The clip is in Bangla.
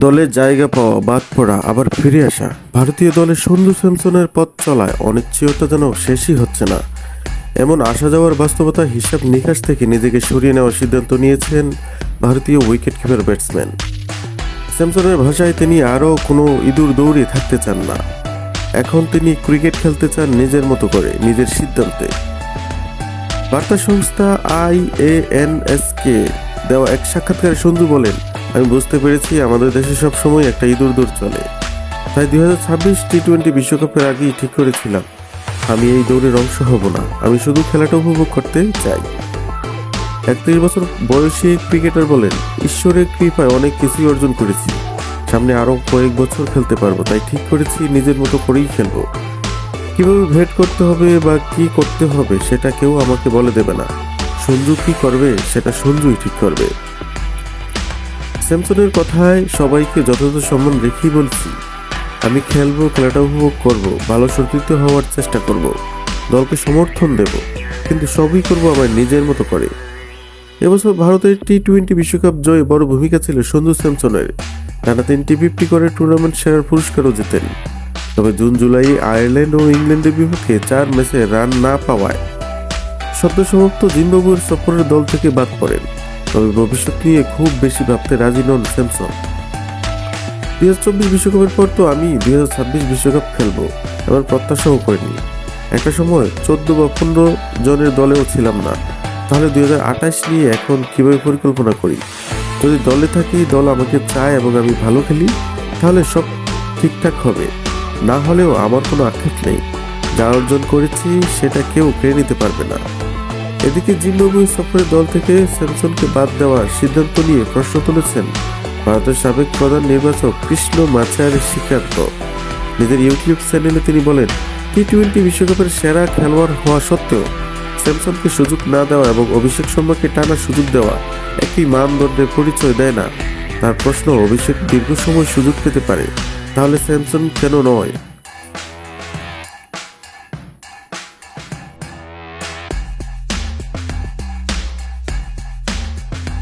দলে জায়গা পাওয়া, বাদ পড়া, আবার ফিরে আসা। ভারতীয় দলে সঞ্জু স্যামসনের পথ চলায় অনিশ্চয়তা যেন শেষই হচ্ছে না। এমন আসা যাওয়ার বাস্তবতা হিসাব নিকাশ থেকে নিজেকে সরিয়ে নেওয়ার সিদ্ধান্ত নিয়েছেন ভারতীয় উইকেট কিপার ব্যাটসম্যান। স্যামসনের ভাষায় তিনি আরও কোনো ইঁদুর দৌড়ে থাকতে চান না। এখন তিনি ক্রিকেট খেলতে চান নিজের মতো করে, নিজের সিদ্ধান্তে। বার্তা সংস্থা IANSকে দেওয়া এক সাক্ষাৎকারে সঞ্জু বলেন, আমি বুঝতে পেরেছি আমাদের দেশে সবসময় একটা ইঁদুর দৌড় চলে। তাই 2026 টি-20 বিশ্বকাপের আগেই ঠিক করেছিলাম আমি এই দৌড়ের অংশ হব না। আমি শুধু খেলাটা উপভোগ করতে চাই। 31 বছর বয়সী ক্রিকেটার বলেন, ঈশ্বরের কৃপায় অনেক কিছুই অর্জন করেছি। সামনে আরও কয়েক বছর খেলতে পারবো, তাই ঠিক করেছি নিজের মতো করেই খেলবো। কিভাবে ব্যাট করতে হবে বা কি করতে হবে সেটা কেউ আমাকে বলে দেবে না। সঞ্জু কি করবে সেটা সঞ্জুই ঠিক করবে। স্যামসনের কথায় সবাইকে যথাযথ সম্মান রেখেই বলছি, আমি খেলবো, খেলাটা উপভোগ করব, ভালো সতীর্থ হওয়ার চেষ্টা করব, দলকে সমর্থন দেব, কিন্তু সবই করব আমার নিজের মতো করে। এবছর ভারতের টি-20 বিশ্বকাপ জয়ে বড় ভূমিকা ছিল সঞ্জু স্যামসনের। টানা 3টি 50 করে টুর্নামেন্ট সেরার পুরস্কারও জেতেন। তবে জুন জুলাই আয়ারল্যান্ড ও ইংল্যান্ডের বিপক্ষে 4 ম্যাচে রান না পাওয়ায় সদ্য সমাপ্ত জিম্বাবুয়ের সফরের দল থেকে বাদ পড়েন। তবে ভবিষ্যৎ নিয়ে খুব বেশি ভাবতে রাজি নন স্যামসন। 2024 বিশ্বকাপের পর তো আমি 2026 বিশ্বকাপ খেলবো এবার প্রত্যাশাও করিনি। একটা সময় 14 বা 15 জনের দলেও ছিলাম না। তাহলে 2028 নিয়ে এখন কিভাবে পরিকল্পনা করি? যদি দলে থাকি, দল আমাকে চায় এবং আমি ভালো খেলি, তাহলে সব ঠিকঠাক হবে। না হলেও আমার কোনো আক্ষেপ নেই। যা অর্জন করেছি সেটা কেউ কেড়ে নিতে পারবে না। এদিকে জিম্বাবুয়ে সফরের দল থেকে স্যামসনকে বাদ দেওয়ার সিদ্ধান্ত নিয়ে প্রশ্ন তুলেছেন ভারতের সাবেক প্রধান নির্বাচক কৃষ্ণ মাচার শ্রীকান্ত। নিজের ইউটিউব চ্যানেলে তিনি বলেন, টি-20 বিশ্বকাপের সেরা খেলোয়াড় হওয়া সত্ত্বেও স্যামসনকে সুযোগ না দেওয়া এবং অভিষেক শর্মাকে টানা সুযোগ দেওয়া একটি মানদণ্ডের পরিচয় দেয় না। তার প্রশ্ন, অভিষেক দীর্ঘ সময় সুযোগ পেতে পারে, তাহলে স্যামসন কেন নয়?